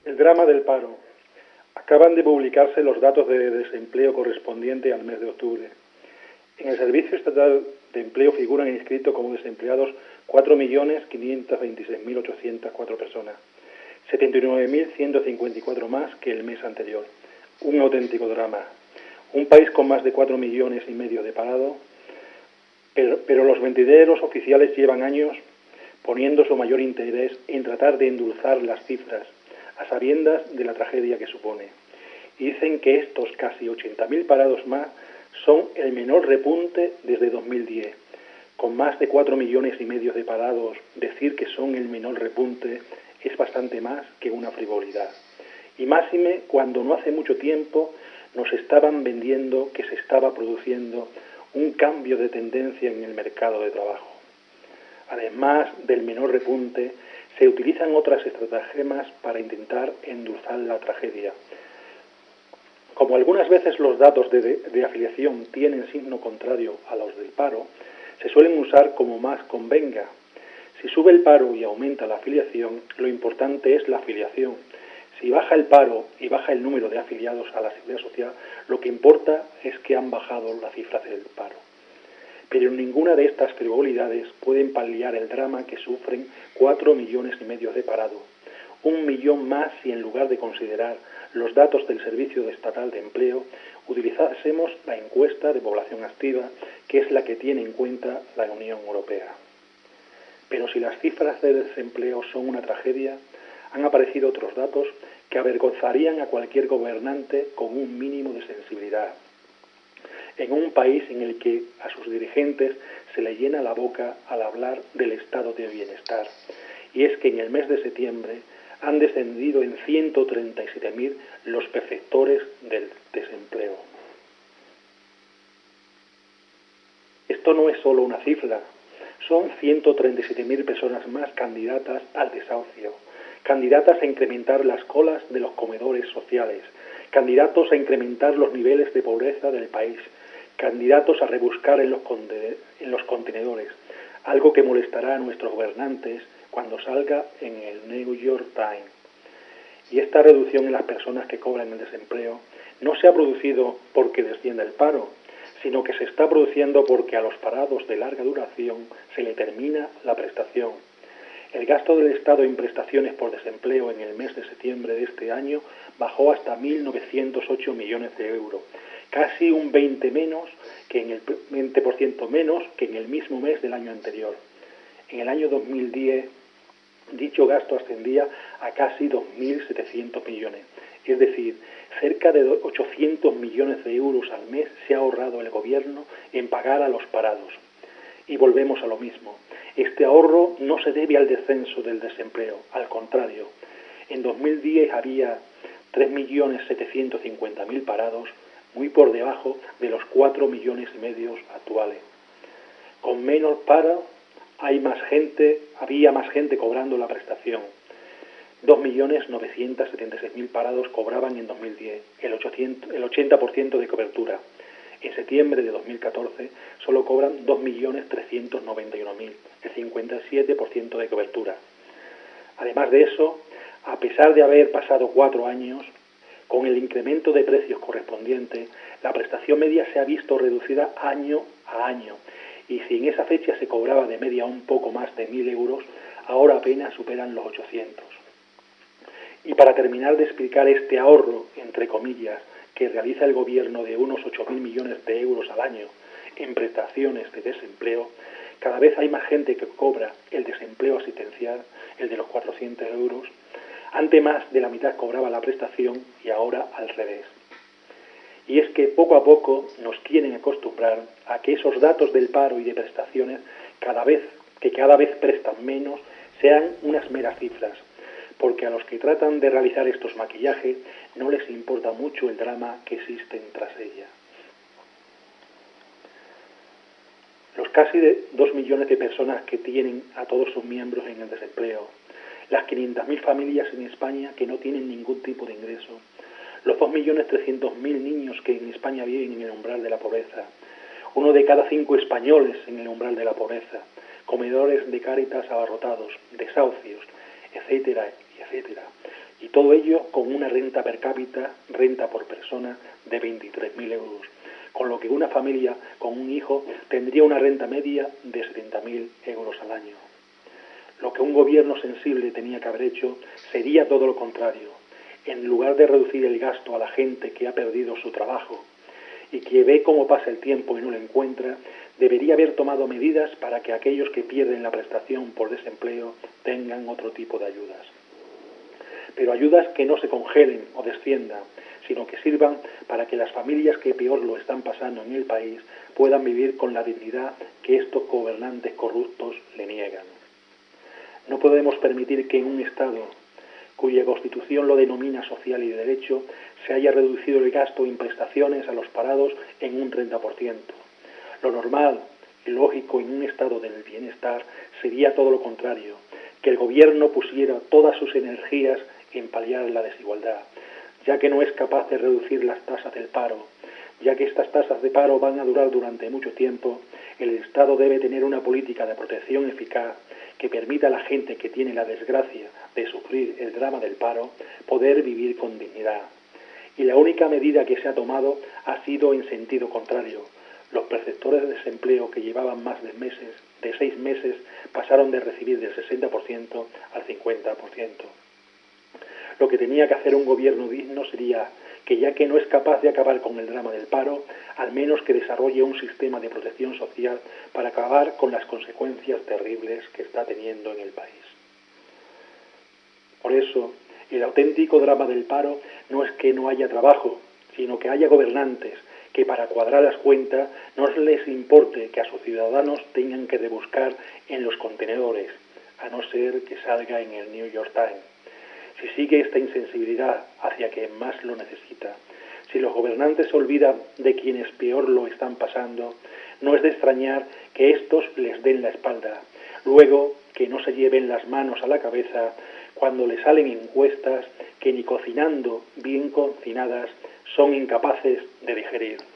El drama del paro. Acaban de publicarse los datos de desempleo correspondiente al mes de octubre. En el Servicio Estatal de Empleo figuran inscritos como desempleados 4.526.804 personas, 79.154 más que el mes anterior. Un auténtico drama. Un país con más de 4,5 millones de parados, pero los mentideros oficiales llevan años poniendo su mayor interés en tratar de endulzar las cifras, a sabiendas de la tragedia que supone. Y dicen que estos casi 80.000 parados más son el menor repunte desde 2010. Con más de 4,5 millones de parados, decir que son el menor repunte es bastante más que una frivolidad. Y máxime cuando no hace mucho tiempo nos estaban vendiendo que se estaba produciendo un cambio de tendencia en el mercado de trabajo. Además del menor repunte, se utilizan otras estratagemas para intentar endulzar la tragedia. Como algunas veces los datos de afiliación tienen signo contrario a los del paro, se suelen usar como más convenga. Si sube el paro y aumenta la afiliación, lo importante es la afiliación. Si baja el paro y baja el número de afiliados a la Seguridad Social, lo que importa es que han bajado las cifras del paro. Pero ninguna de estas frivolidades pueden paliar el drama que sufren 4,5 millones de parados. 1 millón más si en lugar de considerar los datos del Servicio Estatal de Empleo utilizásemos la encuesta de población activa, que es la que tiene en cuenta la Unión Europea. Pero si las cifras de desempleo son una tragedia, han aparecido otros datos que avergonzarían a cualquier gobernante con un mínimo de sensibilidad. En un país en el que a sus dirigentes se le llena la boca al hablar del estado de bienestar. Y es que en el mes de septiembre han descendido en 137.000 los perceptores del desempleo. Esto no es solo una cifra, son 137.000 personas más candidatas al desahucio, candidatas a incrementar las colas de los comedores sociales, candidatos a incrementar los niveles de pobreza del país, candidatos a rebuscar en los contenedores, algo que molestará a nuestros gobernantes cuando salga en el New York Times. Y esta reducción en las personas que cobran el desempleo no se ha producido porque descienda el paro, sino que se está produciendo porque a los parados de larga duración se le termina la prestación. El gasto del Estado en prestaciones por desempleo en el mes de septiembre de este año bajó hasta 1.908 millones de euros, casi un 20% menos que en el mismo mes del año anterior. En el año 2010, dicho gasto ascendía a casi 2.700 millones, es decir, cerca de 800 millones de euros al mes se ha ahorrado el gobierno en pagar a los parados. Y volvemos a lo mismo. Este ahorro no se debe al descenso del desempleo, al contrario. En 2010 había 3.750.000 parados, muy por debajo de los 4,5 millones actuales. Con menos paro había más gente cobrando la prestación. 2.976.000 parados cobraban en 2010, el 80% de cobertura. En septiembre de 2014 solo cobran 2.391.000, el 57% de cobertura. Además de eso, a pesar de haber pasado 4 años, con el incremento de precios correspondiente, la prestación media se ha visto reducida año a año, y si en esa fecha se cobraba de media un poco más de 1.000 euros, ahora apenas superan los 800. Y para terminar de explicar este ahorro, entre comillas, que realiza el gobierno de unos 8.000 millones de euros al año en prestaciones de desempleo, cada vez hay más gente que cobra el desempleo asistencial, el de los 400 euros. Antes más de la mitad cobraba la prestación y ahora al revés. Y es que poco a poco nos quieren acostumbrar a que esos datos del paro y de prestaciones, cada vez prestan menos, sean unas meras cifras, porque a los que tratan de realizar estos maquillajes no les importa mucho el drama que existe tras ella. Los casi 2 millones de personas que tienen a todos sus miembros en el desempleo, las 500.000 familias en España que no tienen ningún tipo de ingreso, los 2.300.000 niños que en España viven en el umbral de la pobreza, 1 de cada 5 españoles en el umbral de la pobreza, comedores de Cáritas abarrotados, desahucios, etcétera, etcétera. y todo ello con una renta per cápita, renta por persona, de 23.000 euros, con lo que una familia con un hijo tendría una renta media de 70.000 euros al año. Lo que un gobierno sensible tenía que haber hecho sería todo lo contrario. En lugar de reducir el gasto a la gente que ha perdido su trabajo y que ve cómo pasa el tiempo y no lo encuentra, debería haber tomado medidas para que aquellos que pierden la prestación por desempleo tengan otro tipo de ayudas. Pero ayudas que no se congelen o desciendan, sino que sirvan para que las familias que peor lo están pasando en el país puedan vivir con la dignidad que estos gobernantes corruptos le niegan. No podemos permitir que en un Estado cuya Constitución lo denomina social y de derecho se haya reducido el gasto en prestaciones a los parados en un 30%. Lo normal y lógico en un estado del bienestar sería todo lo contrario, que el gobierno pusiera todas sus energías en paliar la desigualdad, ya que no es capaz de reducir las tasas del paro. Ya que estas tasas de paro van a durar durante mucho tiempo, el Estado debe tener una política de protección eficaz que permita a la gente que tiene la desgracia de sufrir el drama del paro poder vivir con dignidad. Y la única medida que se ha tomado ha sido en sentido contrario. Los perceptores de desempleo que llevaban más de 6 meses, pasaron de recibir del 60% al 50%. Lo que tenía que hacer un gobierno digno sería que, ya que no es capaz de acabar con el drama del paro, al menos que desarrolle un sistema de protección social para acabar con las consecuencias terribles que está teniendo en el país. Por eso, el auténtico drama del paro no es que no haya trabajo, sino que haya gobernantes que, para cuadrar las cuentas, no les importe que a sus ciudadanos tengan que rebuscar en los contenedores, a no ser que salga en el New York Times. Si sigue esta insensibilidad hacia quien más lo necesita, si los gobernantes se olvidan de quienes peor lo están pasando, no es de extrañar que estos les den la espalda, luego que no se lleven las manos a la cabeza cuando les salen encuestas que ni cocinando bien cocinadas son incapaces de digerir.